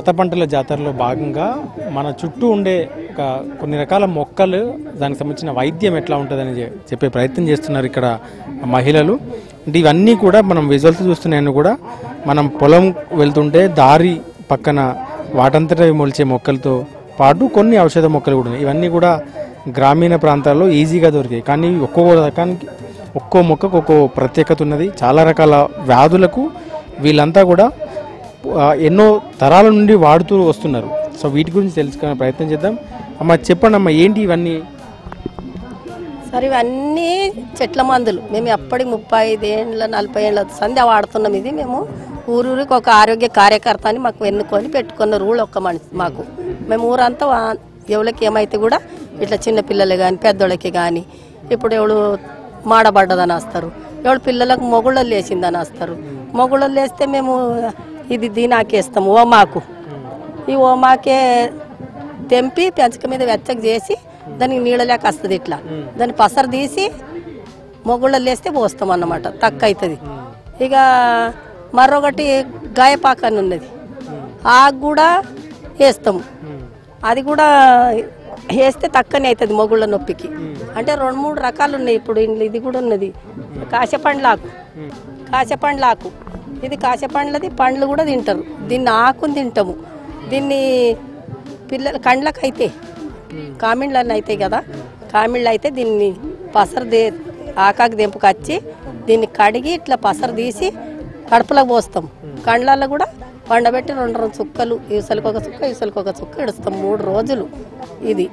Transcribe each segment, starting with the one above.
పాత పంటల జాతరలో భాగంగా మన చుట్టూ ఉండే కొన్ని రకాల మొక్కలు దానికి సంబంధించిన వైద్యం ఎట్లా ఉంటుందని చెప్పే ప్రయత్నం చేస్తున్నారు ఇక్కడ మహిళలు. అంటే ఇవన్నీ కూడా మనం విజువల్స్ చూస్తున్నాయని కూడా మనం పొలం వెళ్తుంటే దారి పక్కన వాటంతట మొలిచే మొక్కలతో పాటు కొన్ని ఔషధ మొక్కలు కూడా ఉన్నాయి. ఇవన్నీ కూడా గ్రామీణ ప్రాంతాల్లో ఈజీగా దొరికాయి. కానీ ఒక్కో రకానికి ఒక్కో మొక్కకు ఒక్కో ప్రత్యేకత ఉన్నది. చాలా రకాల వ్యాధులకు వీళ్ళంతా కూడా ఎన్నో తరాల నుండి వాడుతూ వస్తున్నారు. సో వీటి గురించి తెలుసుకునే ప్రయత్నం చేద్దాం. అమ్మ చెప్పండి అమ్మ, ఏంటి ఇవన్నీ? సరే, ఇవన్నీ చెట్ల మందులు. మేము ఎప్పటికి 35 ఏళ్ళ 40 ఏళ్ళ సంధ్య వాడుతున్నాం. ఇది మేము ఊరికి ఒక ఆరోగ్య కార్యకర్త అని మాకు ఎన్నుకొని పెట్టుకున్న రూల్ ఒక్క మనిషి మాకు. మేము ఊరంతా ఎవరికి ఏమైతే కూడా ఇట్లా చిన్నపిల్లలు కానీ పెద్దోళ్ళకి కానీ, ఇప్పుడు ఎవడు మాడబడ్డదని వస్తారు, ఎవడు పిల్లలకు మొగుళ్ళలు లేచిందని వస్తారు. మొగుళ్ళలు లేస్తే మేము ఇది దీనాకేస్తాము, ఓమాకు. ఈ ఓమాకే తెంపి పెంచక మీద వెచ్చకు చేసి దానికి నీళ్ళలేక వస్తుంది. ఇట్లా దాన్ని పసరు తీసి మొగుళ్ళలు లేస్తే పోస్తాం అన్నమాట, తక్కువ అవుతుంది. ఇక మరొకటి గాయపాక అని ఉన్నది, ఆకు కూడా వేస్తాము. అది కూడా వేస్తే తక్కువనే అవుతుంది మొగుళ్ళ నొప్పికి. అంటే 2-3 రకాలు ఉన్నాయి. ఇప్పుడు ఇది కూడా ఉన్నది కాశపండ్లాకు. కాశపండ్లాకు ఇది కాశపండ్లది పండ్లు కూడా తింటారు. దీన్ని ఆకుని తింటాము. దీన్ని పిల్లల కండ్లకు అయితే కామిళ్ళని అవుతాయి కదా, కామిళ్ళు అయితే దీన్ని పసరు ఆకాకు దెంపుకొచ్చి దీన్ని కడిగి ఇట్లా పసరు తీసి కడుపులకు పోస్తాం. కండ్లలో కూడా పండబెట్టి 2 చుక్కలు, ఈసలకు ఒక చుక్క ఈసలకు ఒక చుక్క ఇడుస్తాం 3 రోజులు. ఇది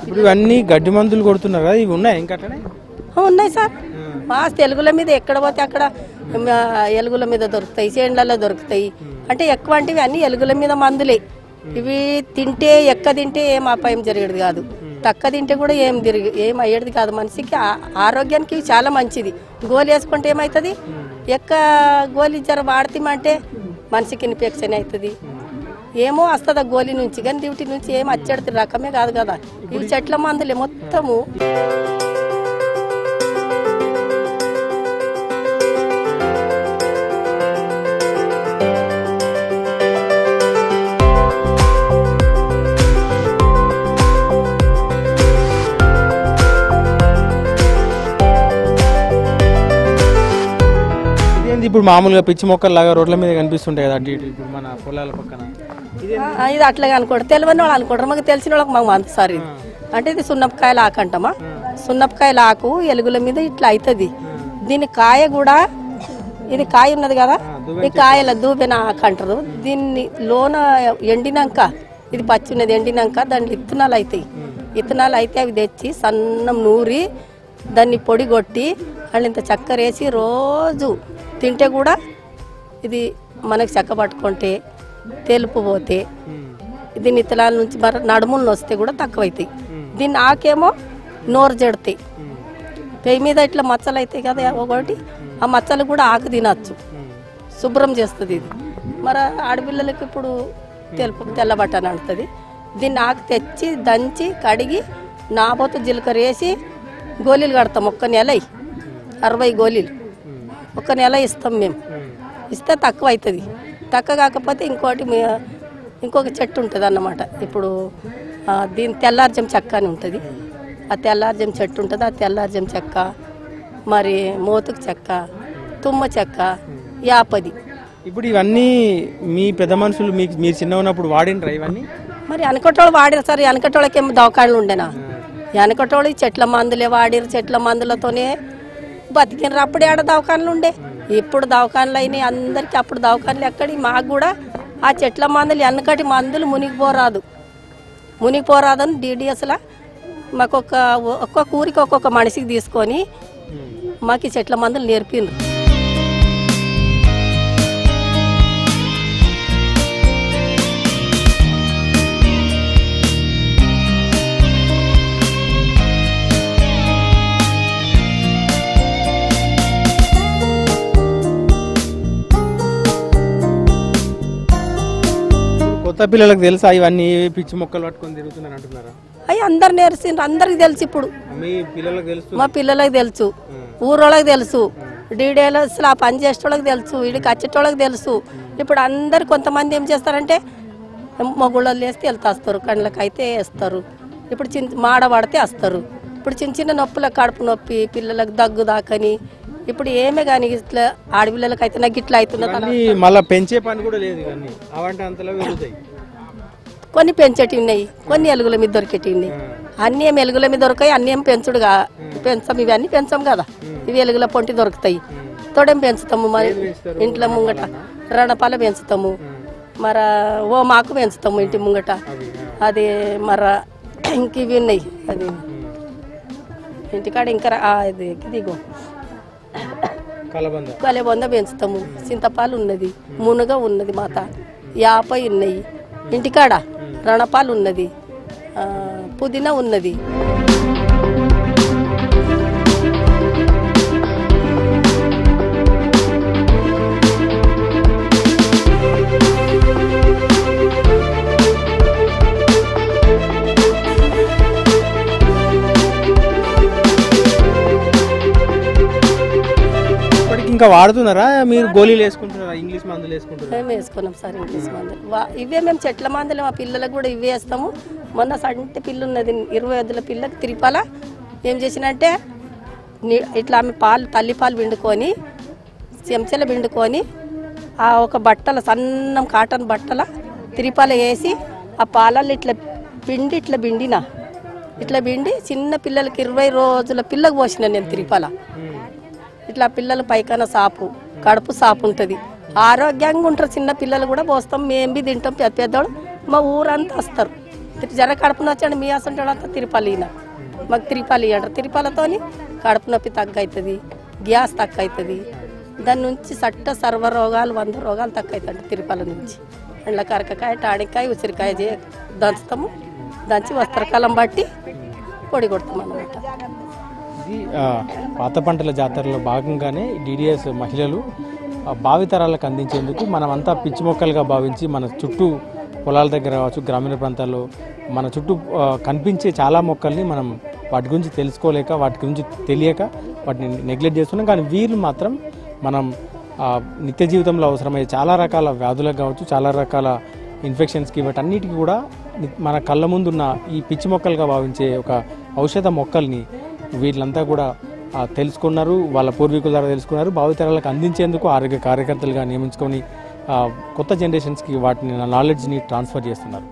ఇప్పుడు ఇవన్నీ గడ్డి మందులు కొడుతున్నారు కదా, ఇవి ఉన్నాయి ఇంకా? ఉన్నాయి సార్. మా తెలుగుల మీద ఎక్కడ పోతే అక్కడ ఎలుగుల మీద దొరుకుతాయి, చేనులలో దొరుకుతాయి. అంటే ఎక్కువ అంటే అన్ని ఎలుగుల మీద మందులే. ఇవి తింటే తింటే ఏం అపాయం జరిగేది కాదు, తక్కువ తింటే కూడా ఏం అయ్యేది కాదు. మనిషికి ఆరోగ్యానికి చాలా మంచిది. గోలి వేసుకుంటే ఏమవుతుంది, గోలి జర వాడితేమంటే మనిషికి ఇన్ఫెక్షన్ అవుతుంది, ఏమో వస్తుంది ఆ గోలి నుంచి. కానీ డ్యూటీ నుంచి ఏం వచ్చేది రకమే కాదు కదా. ఇవి చెట్ల మందులే మొత్తము. ఇప్పుడు మామూలుగా పిచ్చి మొక్కలు లాగా రోడ్ల మీద కనిపిస్తుంటాయి కదా అటు ఇటు ఇప్పుడు మన పొలాల పక్కన. ఇది అట్లాగే అనుకోండి, తెలియని వాళ్ళు అనుకుంటారు. మాకు తెలిసిన వాళ్ళకి మాకు అంత సార్ ఇది. అంటే ఇది సున్నపకాయల ఆకు అంటామా. సున్నపకాయల ఆకు ఎలుగుల మీద ఇట్లా అవుతుంది. దీని కాయ కూడా, ఇది కాయ ఉన్నది కదా, ఈ కాయల దూబెన ఆకు అంటారు. దీన్ని లోన ఎండినాక, ఇది పచ్చి ఉన్నది ఎండినాక దాంట్లో ఇత్తనాలు అవుతాయి. ఇత్తనాలు అయితే అవి తెచ్చి సన్నం నూరి దాన్ని పొడి కొట్టి వాళ్ళు ఇంత చక్కెర వేసి రోజు తింటే కూడా ఇది మనకి చెక్క పట్టుకుంటే తెలుపు పోతే, దీని ఇత్తనాల నుంచి మరి నడుములను వస్తే కూడా తక్కువ అవుతాయి. దీన్ని ఆకేమో నోరు జడతాయి. పెయ్యి మీద ఇట్లా మచ్చలు అవుతాయి కదా ఒకటి, ఆ మచ్చలు కూడా ఆకు తినచ్చు, శుభ్రం చేస్తుంది ఇది. మరి ఆడపిల్లలకి ఇప్పుడు తెల్లబట్ట అని అంటుంది. దీన్ని ఆకు తెచ్చి దంచి కడిగి నాబోతు జీలకర్ర వేసి గోళీలు కడతాం. 1 నెల 60 గోళీలు 1 నెల ఇస్తాం మేము. ఇస్తే తక్కువ అవుతుంది. తక్కువ కాకపోతే ఇంకొక చెట్టు ఉంటుంది అన్నమాట. ఇప్పుడు దీని తెల్లార్జం చెక్క అని ఉంటుంది. ఆ తెల్లార్జం చెట్టు ఉంటుంది. ఆ తెల్లార్జం చెక్క, మరి మోతుకు చెక్క, తుమ్మ చెక్క, యాపది. ఇప్పుడు ఇవన్నీ మీ పెద్ద మనుషులు మీరు చిన్న ఉన్నప్పుడు వాడినరా ఇవన్నీ? మరి వెనకటోళ్ళు వాడిరు సార్. వెనకటోళ్ళకి ఏమో దవాఖానలు ఉండేనా? వెనకటోళ్ళు చెట్ల మందులే వాడిరు. చెట్ల మందులతోనే బతికినరు. అప్పుడే ఆడ దవాఖానలు ఉండే. ఇప్పుడు దవాఖానలు అయినాయి అందరికీ. అప్పుడు దవాఖానలు ఎక్కడి? మాకు కూడా ఆ చెట్ల మందులు వెనకటి మందులు మునిగిపోరాదని DDSలా మాకు ఒక్కొక్క ఊరికి ఒక్కొక్క మనిషికి తీసుకొని మాకు ఈ చెట్ల మందులు నేర్పిండ్రు. కొత్త పిల్లలకు తెలుసా ఇవన్నీ పిచ్చి మొక్కలు పట్టుకొని తిరుగుతున్నారు అంటున్నారా? అవి అందరు నేర్చిండ్రు, అందరికి తెలుసు. ఇప్పుడు మీ పిల్లలకు తెలుసు, మా పిల్లలకు తెలుసు, ఊరోళ్ళకి తెలుసు, ఆ పని చేసేటోళ్ళకి తెలుసు, వీడికి వచ్చేటోళ్ళకి తెలుసు. ఇప్పుడు అందరు కొంతమంది ఏం చేస్తారంటే మగుళ్ళలు వేస్తే వెళ్తాస్తారు, కళ్ళకి అయితే వేస్తారు. ఇప్పుడు మాడ పడితే వస్తారు. ఇప్పుడు చిన్న చిన్న నొప్పుల కడుపు నొప్పి, పిల్లలకు దగ్గు దాకని ఇప్పుడు ఏమే కానీ ఇట్లా ఆడపిల్లలకి అయితే నాకు ఇట్లా అవుతున్నది. మళ్ళీ పెంచే పని కూడా లేదు కానీ అవంటే అంతలా వెళ్తాయి. కొన్ని పెంచేటివి ఉన్నాయి, కొన్ని ఎలుగుల మీద దొరికేటివి ఉన్నాయి. అన్నీ ఏం ఎలుగుల మీద దొరకాయి, అన్నీ ఏం పెంచుడుగా పెంచాం. ఇవి అన్నీ పెంచాం కదా, ఇవి ఎలుగుల పొంటి దొరుకుతాయి. తోడేం పెంచుతాము, మరి ఇంట్లో ముంగట రణపాల పెంచుతాము, మర ఓ మాకు పెంచుతాము ఇంటి ముంగట. అది మర ఇంక ఇవి ఉన్నాయి, అది ఇంటికాడ ఇంకా అది దిగో కలబంద పెంచుతాము. చింతపాలు ఉన్నది, మునగ ఉన్నది, మాత యాపై ఉన్నాయి ఇంటికాడ, రణపాలు ఉన్నది, పుదీనా ఉన్నది. ఇంకా వాడుతున్నారా మీరు? గోళీలు వేసుకుంటున్నారా? ఇంగ్లీష్ మందులు వేసుకుంటున్నారా? మేము వేసుకున్నాం సార్ ఇంగ్లీష్ మందులు. ఇవే మేము చెట్ల మందులు మా పిల్లలకు కూడా ఇవే వేస్తాము. మొన్న సంటి పిల్ల ఉన్నది 20 పిల్లకి తిరిపాల ఏం చేసినంటే ఇట్లా ఆమె తల్లిపాలు పిండుకొని చెంచాలు పిండుకొని ఆ ఒక బట్టల సన్నం కాటన్ బట్టల తిరిపాల వేసి ఆ పాలల్లో ఇట్లా పిండి చిన్న పిల్లలకి 20 రోజుల పిల్లకు పోసిన నేను తిరిపాల. ఇట్లా పిల్లలు పైకన సాపు, కడుపు సాపు ఉంటుంది, ఆరోగ్యంగా ఉంటారు. చిన్న పిల్లలు కూడా పోస్తాం, మేము బి తింటాం. పెద్దవాడు మా ఊరంతా వస్తారు. జర కడుపు నొచ్చండి మీ అసంటాడు అంతా తిరుపతి మాకు తిరుపతి అంటారు. తిరుపతితోని కడుపు నొప్పి తగ్గ అవుతుంది, గ్యాస్ తక్కువ అవుతుంది. దాని నుంచి సర్వ రోగాలు 100 రోగాలు తక్కువ అవుతాయి తిరుపతి నుంచి. ఎండ్ల కరకకాయ, టాడికాయ, ఉసిరికాయ దంచుతాము. దంచి వస్త్రకాలం బట్టి పొడి కొడతాం అన్నమాట. ఇది పాత పంటల జాతరలో భాగంగానే డిడిఎస్ మహిళలు భావితరాలకు అందించేందుకు మనమంతా పిచ్చి మొక్కలుగా భావించి మన చుట్టూ పొలాల దగ్గర కావచ్చు, గ్రామీణ ప్రాంతాల్లో మన చుట్టూ కనిపించే చాలా మొక్కల్ని మనం వాటి గురించి తెలుసుకోలేక, వాటి గురించి తెలియక వాటిని నెగ్లెక్ట్ చేస్తున్నాం. కానీ వీళ్ళు మాత్రం మనం నిత్య జీవితంలో అవసరమయ్యే చాలా రకాల వ్యాధులకు కావచ్చు, చాలా రకాల ఇన్ఫెక్షన్స్కి వాటన్నిటికీ కూడా మన కళ్ళ ముందున్న ఈ పిచ్చి మొక్కలుగా భావించే ఒక ఔషధ మొక్కల్ని వీళ్ళంతా కూడా తెలుసుకున్నారు, వాళ్ళ పూర్వీకుల ద్వారా తెలుసుకున్నారు. భావితరాలకు అందించేందుకు ఆరోగ్య కార్యకర్తలుగా నియమించుకొని కొత్త జనరేషన్స్కి వాటిని నాలెడ్జ్ని ట్రాన్స్ఫర్ చేస్తున్నారు.